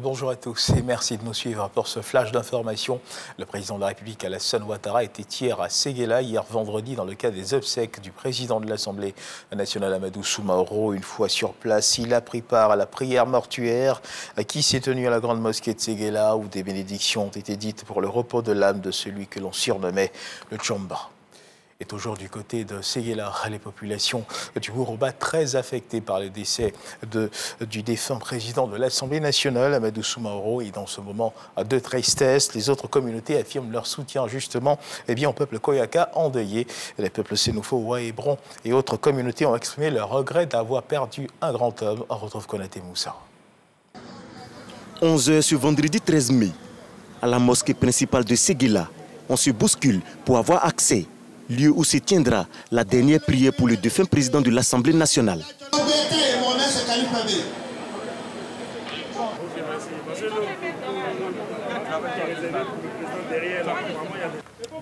Bonjour à tous et merci de nous suivre pour ce flash d'information. Le président de la République, Alassane Ouattara, était hier à Séguéla, hier vendredi, dans le cadre des obsèques du président de l'Assemblée nationale, Amadou Soumaoro. Une fois sur place, il a pris part à la prière mortuaire qui s'est tenue à la grande mosquée de Séguéla, où des bénédictions ont été dites pour le repos de l'âme de celui que l'on surnommait le Tchamba. Et toujours du côté de Séguéla, les populations du Woroba très affectées par le décès du défunt président de l'Assemblée nationale, Amadou Soumaoro, et dans ce moment de tristesse, les autres communautés affirment leur soutien justement au peuple Koyaka endeuillé. Les peuples Sénoufo, Ouahébron et autres communautés ont exprimé leur regret d'avoir perdu un grand homme. On retrouve Konaté Moussa. 11 h ce vendredi 13 mai, à la mosquée principale de Séguéla, on se bouscule pour avoir accès, lieu où se tiendra la dernière prière pour le défunt président de l'Assemblée nationale.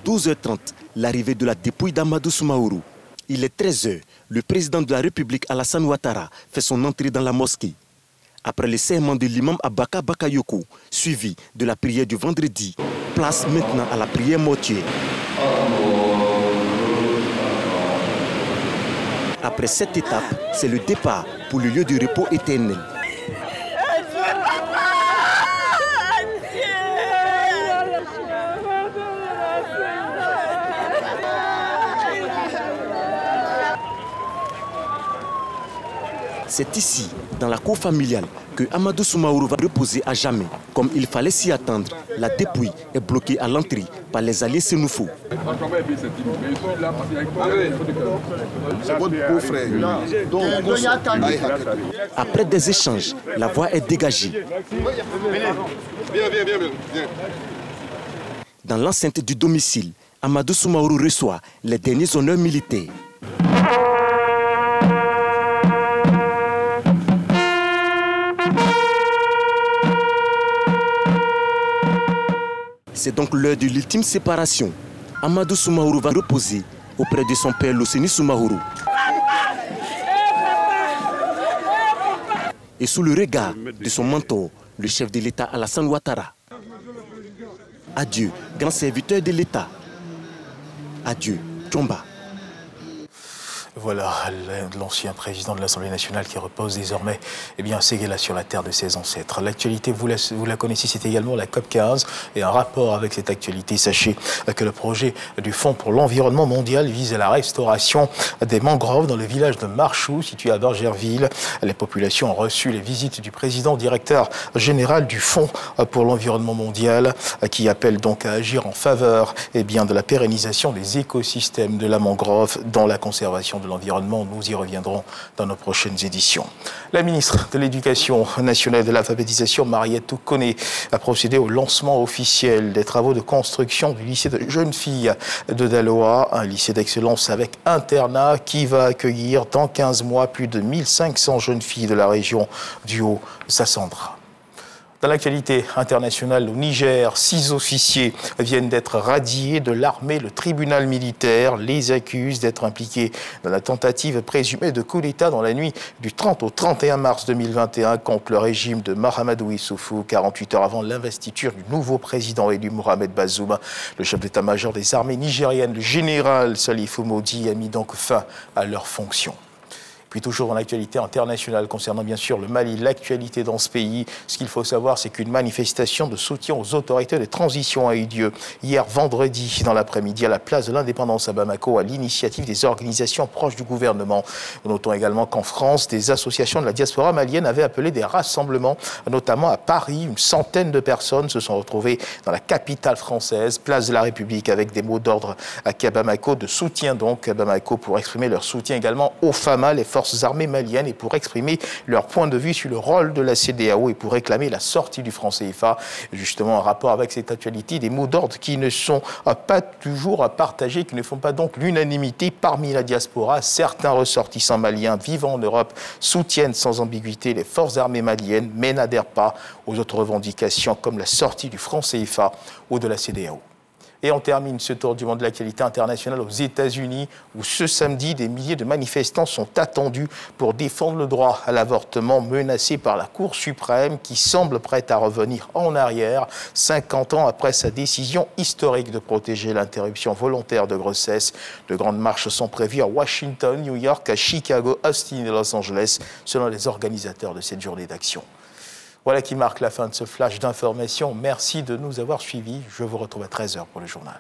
12h30, l'arrivée de la dépouille d'Amadou Soumaoro. Il est 13 h, le président de la République Alassane Ouattara fait son entrée dans la mosquée. Après le serment de l'imam Abaka Bakayoko, suivi de la prière du vendredi, place maintenant à la prière mortuaire. Après cette étape, c'est le départ pour le lieu de repos éternel. C'est ici, dans la cour familiale, que Amadou Soumaoro va reposer à jamais. Comme il fallait s'y attendre, la dépouille est bloquée à l'entrée par les alliés Sénoufo. Après des échanges, la voie est dégagée. Dans l'enceinte du domicile, Amadou Soumaoro reçoit les derniers honneurs militaires. C'est donc l'heure de l'ultime séparation. Amadou Soumaoro va reposer auprès de son père Loseni Soumaoro. Et sous le regard de son mentor, le chef de l'État Alassane Ouattara. Adieu, grand serviteur de l'État. Adieu, Tchamba. Voilà l'ancien président de l'Assemblée nationale qui repose désormais à Séguéla sur la terre de ses ancêtres. L'actualité, vous la connaissez, c'est également la COP15 et un rapport avec cette actualité. Sachez que le projet du Fonds pour l'environnement mondial vise à la restauration des mangroves dans le village de Marchou, situé à Bergerville. Les populations ont reçu les visites du président directeur général du Fonds pour l'environnement mondial qui appelle donc à agir en faveur de la pérennisation des écosystèmes de la mangrove dans la conservation de l'environnement. Nous y reviendrons dans nos prochaines éditions. La ministre de l'Éducation nationale et de l'alphabétisation, Mariette Toukoné, a procédé au lancement officiel des travaux de construction du lycée de jeunes filles de Daloa, un lycée d'excellence avec internat qui va accueillir dans 15 mois plus de 1500 jeunes filles de la région du Haut-Sassandra. Dans l'actualité internationale, au Niger, 6 officiers viennent d'être radiés de l'armée. Le tribunal militaire les accuse d'être impliqués dans la tentative présumée de coup d'État dans la nuit du 30 au 31 mars 2021 contre le régime de Mahamadou Issoufou, 48 heures avant l'investiture du nouveau président élu Mohamed Bazoum. Le chef d'état-major des armées nigériennes, le général Salifou Modi, a mis donc fin à leurs fonctions. Puis toujours dans l'actualité internationale concernant bien sûr le Mali, l'actualité dans ce pays, ce qu'il faut savoir, c'est qu'une manifestation de soutien aux autorités de transition a eu lieu hier vendredi dans l'après-midi à la place de l'Indépendance à Bamako à l'initiative des organisations proches du gouvernement. Notons également qu'en France, des associations de la diaspora malienne avaient appelé des rassemblements, notamment à Paris. Une centaine de personnes se sont retrouvées dans la capitale française, place de la République, avec des mots d'ordre à Bamako, de soutien donc à Bamako pour exprimer leur soutien également aux FAMA, les forces armées maliennes, et pour exprimer leur point de vue sur le rôle de la CEDEAO et pour réclamer la sortie du franc CFA. Justement, en rapport avec cette actualité, des mots d'ordre qui ne sont pas toujours partagés, qui ne font pas donc l'unanimité parmi la diaspora. Certains ressortissants maliens vivant en Europe soutiennent sans ambiguïté les forces armées maliennes, mais n'adhèrent pas aux autres revendications comme la sortie du franc CFA ou de la CEDEAO. Et on termine ce tour du monde de l'actualité internationale aux États-Unis, où ce samedi, des milliers de manifestants sont attendus pour défendre le droit à l'avortement menacé par la Cour suprême qui semble prête à revenir en arrière 50 ans après sa décision historique de protéger l'interruption volontaire de grossesse. De grandes marches sont prévues à Washington, New York, à Chicago, Austin et Los Angeles, selon les organisateurs de cette journée d'action. Voilà qui marque la fin de ce flash d'information. Merci de nous avoir suivis. Je vous retrouve à 13h pour le journal.